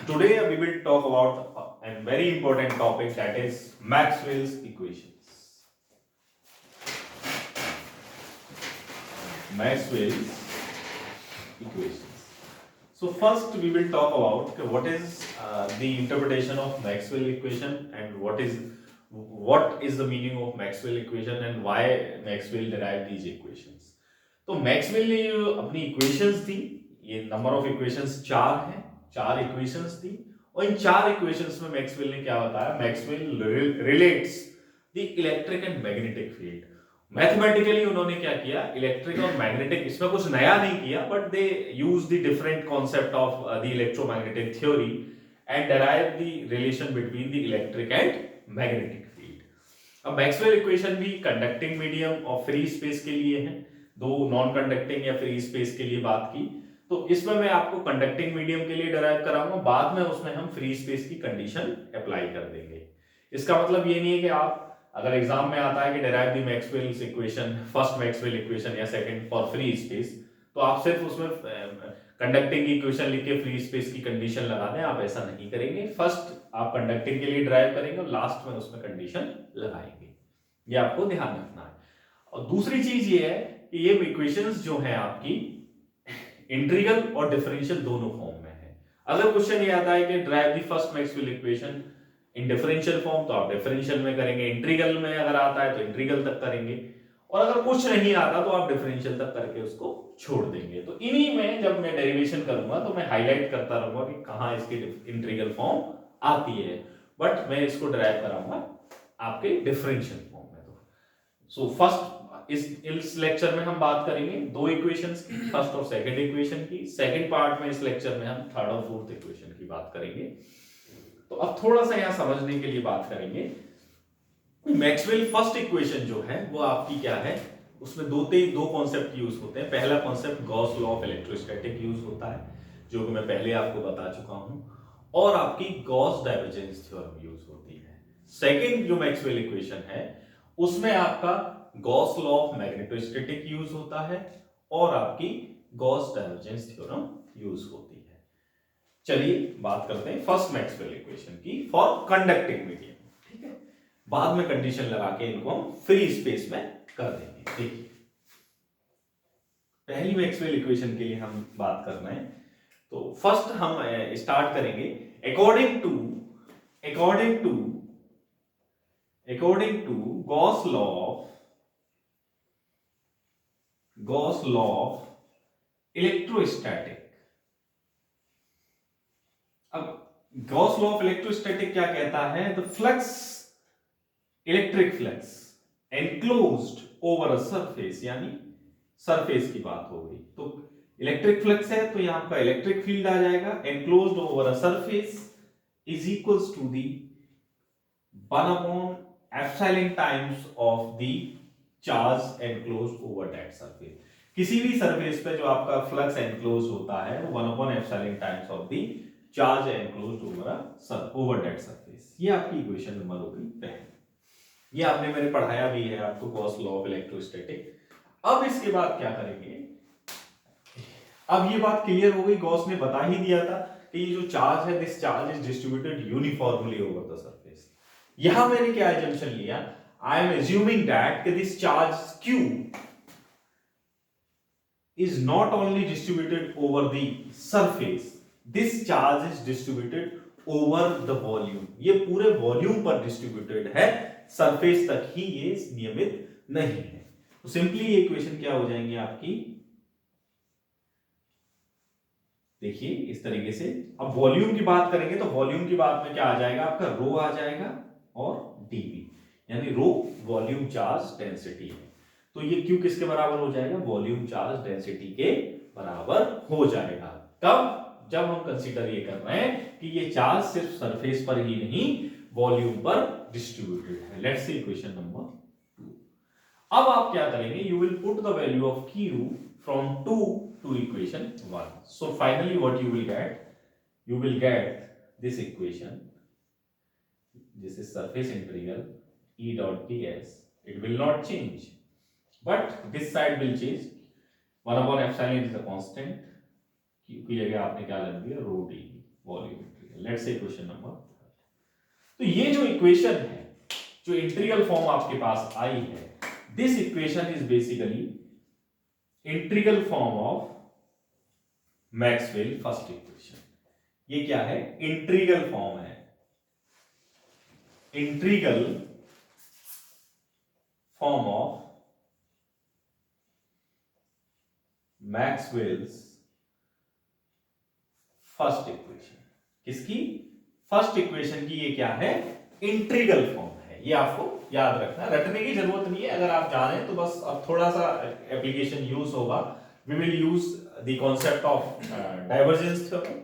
Today we will talk about a very important topic, that is Maxwell's equations. Maxwell's equations. So first we will talk about what is the interpretation of Maxwell equation and what is the meaning of Maxwell equation and why Maxwell derived these equations. तो Maxwell ने जो अपनी equations थी, ये number of equations चार हैं, चार equations थी, और इन चार इक्वेशंस में मैक्सवेल ने क्या बताया, Maxwell relates the electric and magnetic field. Mathematically उन्होंने क्या किया, इलेक्ट्रिक और मैग्नेटिक, इसमें कुछ नया नहीं किया, but they use the different concept of the electromagnetic theory and derive the relation between the electric and magnetic field. अब मैक्सवेल इक्वेशन भी कंडक्टिंग मीडियम और फ्री स्पेस के लिए है, दो नॉन कंडक्टिंग या फ्री स्पेस के लिए बात की। तो इसमें मैं आपको कंडक्टिंग मीडियम के लिए डेराइव कराऊंगा, बाद में उसमें हम फ्री स्पेस की कंडीशन अप्लाई कर देंगे। इसका मतलब ये नहीं है कि आप अगर एग्जाम में आता है कि derive the Maxwell's equation, first Maxwell equation या सेकंड फॉर फ्री स्पेस, तो आप सिर्फ उसमें कंडक्टिंग की इक्वेशन लिख के फ्री स्पेस की कंडीशन लगा दें, आप ऐसा नहीं करेंगे। फर्स्ट आप कंडक्टिंग के लिए ड्राइव करेंगे और लास्ट में उसमें कंडीशन लगाएंगे, ये आपको ध्यान रखना है। और दूसरी चीज ये है कि ये इक्वेशंस जो है आपकी इंटीग्रल और डिफरेंशियल दोनों फॉर्म में है। अगर क्वेश्चन ये आता है कि drive the first Maxwell equation in differential form, तो आप डिफरेंशियल में करेंगे। इंटीग्रल में अगर आता है तो इंटीग्रल तक करेंगे, और अगर कुछ नहीं आता तो आप डिफरेंशियल तक करके उसको छोड़ देंगे। तो इन्हीं में जब मैं डेरिवेशन करूंगा तो मैं हाईलाइट करता रहूंगा कि कहां इसकी इंटीग्रल फॉर्म आती है, बट मैं इसको ड्राइव कराऊंगा आपके डिफरेंशियल फॉर्म में। तो सो फर्स्ट इस लेक्चर में हम बात करेंगे दो इक्वेशंस की, फर्स्ट और सेकंड इक्वेशन की। सेकंड पार्ट में इस लेक्चर में हम थर्ड और फोर्थ इक्वेशन की बात करेंगे। तो अब थोड़ा सा यहां समझने के लिए बात करेंगे, मैक्सवेल फर्स्ट इक्वेशन जो है वो आपकी क्या है, उसमें दो कॉन्सेप्ट यूज होते हैं। पहला concept Gauss law of electrostatic use होता है, जो कि मैं पहले आपको बता चुका हूं, और आपकी गॉस डाइवर्जेंस थ्योरम यूज होती है। सेकंड जो मैक्सवेल इक्वेशन है उसमें आपका Gauss law of magnetostatic use होता है और आपकी गॉस डाइवर्जेंस थ्योरम यूज होती है। चलिए बात करते हैं फर्स्ट मैक्सवेल इक्वेशन की फॉर कंडक्टिंग मीडियम, ठीक है। बाद में कंडीशन लगा के इनको हम फ्री स्पेस में कर देंगे। देखिए पहली मैक्सवेल इक्वेशन के लिए हम बात कर रहे हैं, तो फर्स्ट हम स्टार्ट करेंगे according to Gauss law of electrostatic. अब गॉस लॉ ऑफ इलेक्ट्रोस्टैटिक क्या कहता है, the flux, electric flux enclosed over a surface, यानी सरफेस की बात हो गई। तो इलेक्ट्रिक फ्लक्स है तो यहां आपका इलेक्ट्रिक फील्ड आ जाएगा, enclosed over a surface is equals to the 1 upon epsilon times of the charge enclosed over that surface. किसी भी सरफेस पे जो आपका फ्लक्स एनक्लोज होता है वो 1 upon epsilon times of the charge enclosed over that surface. ये आपकी इक्वेशन नंबर हो गई पहली। ये आपने मैंने पढ़ाया भी है आपको गॉस लॉ ऑफ इलेक्ट्रोस्टैटिक। अब इसके बाद क्या करेंगे, अब ये बात क्लियर हो गई, गॉस ने बता ही दिया था कि ये जो चार्ज है, this charge is distributed uniformly over the surface. यहां मैंने क्या एजम्पशन लिया, I am assuming that this charge Q is not only distributed over the surface, this charge is distributed over the volume। ये पूरे volume पर distributed है, surface तक ही ये नियमित नहीं है। तो सिंपली ये इक्वेशन क्या हो जाएंगे आपकी, देखिए इस तरीके से। अब वॉल्यूम की बात करेंगे तो वॉल्यूम की बात में क्या आ जाएगा, आपका रो आ जाएगा और dV, यानी रो वॉल्यूम चार्ज डेंसिटी है। तो ये क्यू किसके बराबर हो जाएगा, वॉल्यूम चार्ज डेंसिटी के बराबर हो जाएगा। कब, जब हम कंसीडर ये कर रहे हैं कि ये चार्ज सिर्फ सरफेस पर ही नहीं वॉल्यूम पर डिस्ट्रीब्यूटेड है। Let's see equation number 2। अब आप क्या करेंगे, you will put the value of Q from 2 to equation 1। So finally what you will get this equation, this is surface integral E dot ds, it will not change, but this side will change। 1 upon epsilon is a constant, Q की जगह आपने क्या लग दिया, rho d. Volume integral. Let's see question number. तो ये जो equation है, जो इंटीग्रल फॉर्म आपके पास आई है, this equation is basically integral form of Maxwell first equation. ये क्या है? इंटीग्रल फॉर्म है, integral form of Maxwell's first equation. किसकी? फर्स्ट इक्वेशन की। ये क्या है? इंटीग्रल फॉर्म है। ये आपको याद रखना, रटने की जरूरत नहीं है, अगर आप जाने तो बस अब थोड़ा सा एप्लीकेशन यूज होगा। We will use the concept of divergence theorem.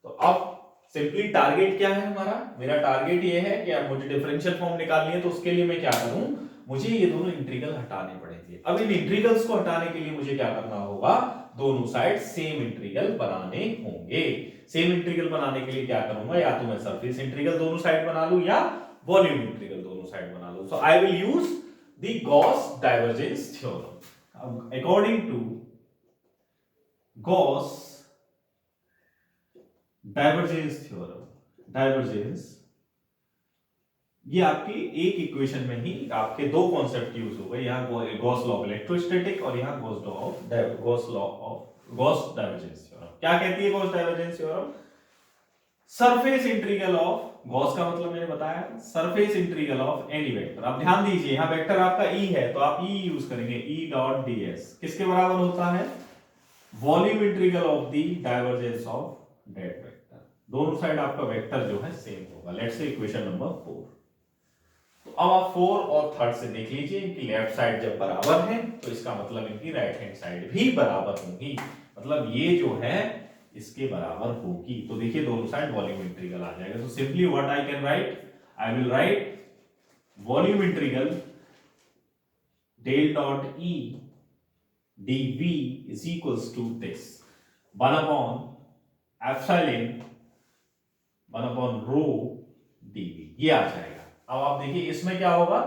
तो अब सिंपली टारगेट क्या है हमारा? मेरा टारगेट ये है कि अब मुझे डिफरेंशियल फॉर्म निकालनी है, तो उसके लिए मैं क्या करूं? मुझे ये दोनों इंटीग्रल हटाने पड़ेंगे। अब इन इंटीग्रल्स को हटाने के लिए मुझे क्या करना होगा? दोनों साइड सेम इंटीग्रल बनाने होंगे। सेम इंटीग्रल बनाने के लिए क्या करूंगा? या तो मैं सरफेस इंटीग्रल दोनों साइड बना लूं या वॉल्यूम इंटीग्रल दोनों साइड बना लूं। So I will use the Gauss divergence theorem. According to Gauss divergence theorem, divergence, ये आपकी एक इक्वेशन में ही आपके दो कॉन्सेप्ट यूज हो गए। यहाँ गॉस लॉ ऑफ इलेक्ट्रोस्टैटिक और यहाँ Gauss law of Gauss divergence theorem. क्या कहती है Gauss divergence theorem? Surface integral of, Gauss का मतलब मैंने बताया, surface integral of any vector. आप ध्यान दीजिए, यहाँ वेक्टर आपका ई है तो आप ई यूज करेंगे, ई डॉट डी एस किसके बराबर होता है? Volume integral of the divergence of that vector. दोनों साइड आपका वेक्टर जो है सेम होगा। Let's say equation number 4। तो अब आप 4 और 3 से देख लीजिए, इनकी लेफ्ट साइड जब बराबर है तो इसका मतलब इनकी राइट हैंड साइड भी बराबर होगी, मतलब ये जो है इसके बराबर होगी। तो देखिए दोनों साइड वॉल्यूम इंटीग्रल आ जाएगा। तो simply what I can write? I will write volume integral del dot E dv is equals to this 1 upon epsilon 1 upon rho dv, ये आ जाएगा। अब आप देखिए इसमें क्या होगा?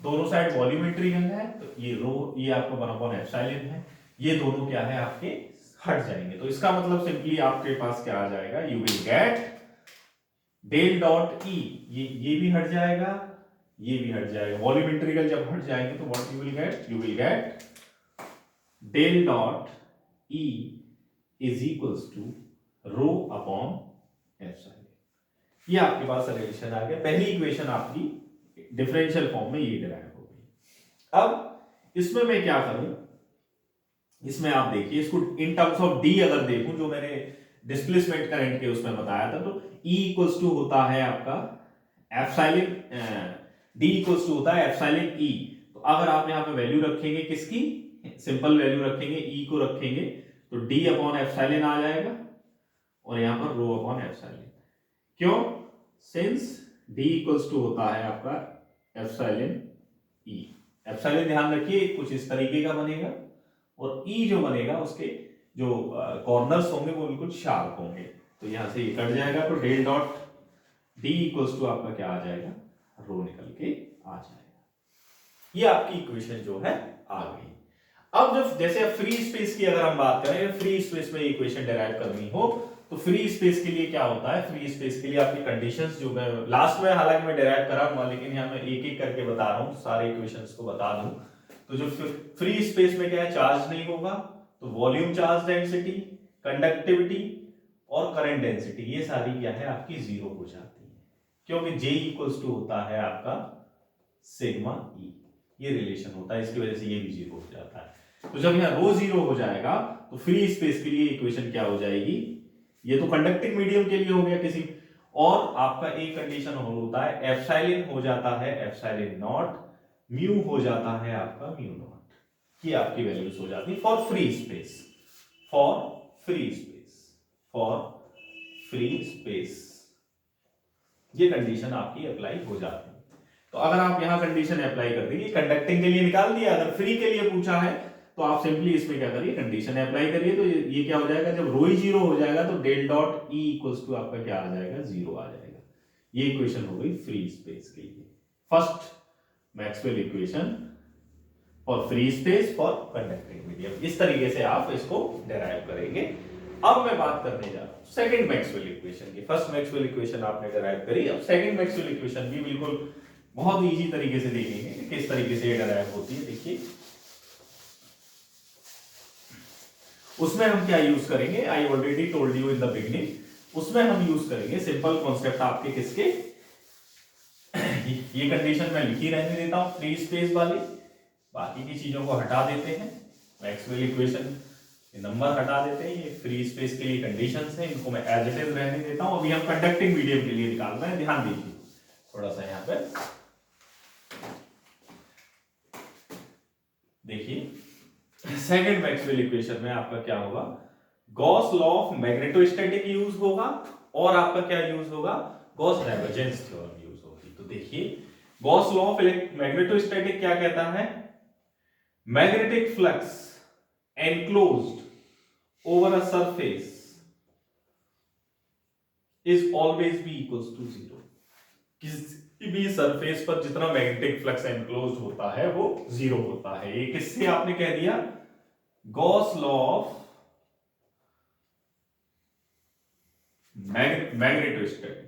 दोनों साइड वॉल्यूम इंटीग्रल है तो ये रो, ये आपका 1 upon epsilon है, ये दोनों क्या है आपके हट जाएंगे। तो इसका मतलब सिंपली आपके पास क्या आ जाएगा? You will get del dot E, ये भी हट जाएगा, ये भी हट जाएगा। वॉल्यूम इंटीग्रल जब हट जाएंगे तो what you will get? You will get del dot E is equals to rho upon epsilon. ये आपके पास रिलेशन आ गया। पहली इक्वेशन आपकी डिफरेंशियल फॉर्म में ये डिराइव हो गई। अब इसमें मैं क्या करूं? इसमें आप देखिए, इसको इन टर्म्स ऑफ डी अगर देखूं, जो मैंने डिस्प्लेसमेंट करंट के उसमें बताया था, तो E इक्वल्स टू होता है आपका एप्सिलॉन, D इक्वल्स टू होता है एप्सिलॉन E। तो अगर आप यहां पे वैल्यू रखेंगे, किसकी? सिंपल वैल्यू रखेंगे, E को रखेंगे तो D अपॉन एप्सिलॉन आ जाएगा और यहां पर रो अपॉन एप्सिलॉन। क्यों? सिंस D इक्वल्स टू होता है आपका एप्सिलॉन E। एप्सिलॉन ध्यान रखिए कुछ इस तरीके का बनेगा और E जो बनेगा उसके जो कॉर्नर्स होंगे वो बिल्कुल शार्प होंगे। तो यहां से ये कट जाएगा तो del dot D equals to आपका क्या आ जाएगा? रो निकल के आ जाएगा। ये आपकी इक्वेशन जो है आ गई। अब जब जैसे फ्री स्पेस की अगर हम बात करें, फ्री स्पेस में इक्वेशन डेराइव करनी हो तो फ्री स्पेस के लिए क्या होता है? फ्री स्पेस के लिए आपकी कंडीशंस जो मैं लास्ट में हालांकि मैं डेराइव कराऊंगा, लेकिन यहां मैं एक एक करके बता रहा हूं, सारे इक्वेशंस को बता दूं। तो जो फ्री स्पेस में क्या है? चार्ज नहीं होगा, तो वॉल्यूम चार्ज डेंसिटी, कंडक्टिविटी और करंट डेंसिटी ये सारी क्या है आपकी जीरो हो जाती है, क्योंकि J इक्वल्स टू होता है आपका सिग्मा E। ये रिलेशन होता है, इसकी वजह से ये भी जीरो हो जाता है। तो जब यहाँ रो जीरो हो जाएगा तो फ्री स्पेस के लिए इक्वेशन क्या हो जाएगी? ये तो कंडक्टिंग मीडियम के लिए हो गया किसी, और आपका एक कंडीशन और होता है एप्सिलॉन हो जाता है एप्सिलॉन नॉट, म्यू हो जाता है आपका म्यू नॉट। ये आपकी वैल्यूज हो जाती है for free space, for free space, for free space. ये कंडीशन आपकी अप्लाई हो जाती है। तो अगर आप यहां कंडीशन अप्लाई कर देंगे, कंडक्टिंग के लिए निकाल दिया, अगर फ्री के लिए पूछा है तो आप सिंपली इसमें क्या करिए? कंडीशन अप्लाई करिए। तो ये क्या हो जाएगा? जब रो ही जीरो हो जाएगा तो del dot E equals to आपका क्या आ जाएगा? जीरो आ जाएगा। ये इक्वेशन हो गई फ्री स्पेस के लिए, first Maxwell equation for free space for conducting medium. इस तरीके से आप इसको डेराइव करेंगे। अब मैं बात करने जा रहा हूं सेकंड मैक्सवेल इक्वेशन की। फर्स्ट मैक्सवेल इक्वेशन आपने डिराइव करी, अब सेकंड मैक्सवेल इक्वेशन भी बिल्कुल बहुत इजी तरीके से देखेंगे कि किस तरीके से ये डिराइव होती है। देखिए उसमें हम क्या यूज करेंगे, I already told you in the beginning, उसमें हम यूज करेंगे सिंपल कॉन्सेप्ट आपके किसके, ये कंडीशन मैं लिखी रहने देता हूं फ्री स्पेस वाली, बाकी की चीजों को हटा देते हैं, मैक्सवेल इक्वेशन नंबर हटा देते हैं, ये फ्री स्पेस के लिए कंडीशंस हैं, इनको मैं एज इट इज रहने देता हूं। अभी हम कंडक्टिंग मीडियम के लिए निकालना है, ध्यान दीजिए थोड़ा सा यहाँ पे देखिए। सेकंड मैक्सवेल इक्वेशन में आपका क्या होगा, Gauss law of magnetostatic use होगा और आपका क्या यूज होगा, गॉस डाइवर्जेंस थ्योरम यूज होगी। तो देखिए गॉस लॉ ऑफ मैग्नेटोस्टैटिक क्या कहता है, magnetic flux enclosed over a surface is always b equals to 0। किसी भी सरफेस पर जितना मैग्नेटिक फ्लक्स एनक्लोज होता है वो 0 होता है। ये किससे आपने कह दिया, गॉस लॉ ऑफ मैग्नेटोस्टैटिक,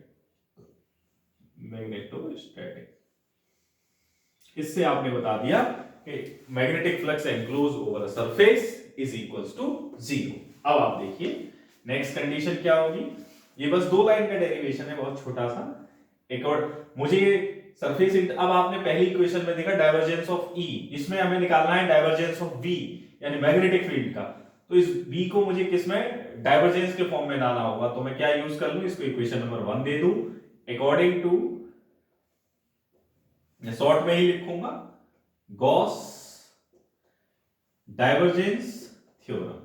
इससे आपने बता दिया कि magnetic flux enclose over a surface is equals to 0। अब आप देखिए नेक्स्ट कंडीशन क्या होगी, ये बस 2 लाइन का डेरिवेशन है बहुत छोटा सा। एक और मुझे सरफेस, अब आपने पहली इक्वेशन में देखा डाइवर्जेंस ऑफ ई, इसमें हमें निकालना है डाइवर्जेंस ऑफ बी यानी मैग्नेटिक फील्ड का। तो इस बी को मुझे किसमें डाइवर्जेंस के फॉर्म में लाना होगा, तो मैं क्या यूज कर लूं, इसको इक्वेशन नंबर 1 दे दूं, अकॉर्डिंग टू, मैं शॉर्ट में ही लिखूंगा, गॉस डाइवर्जेंस थ्योरम।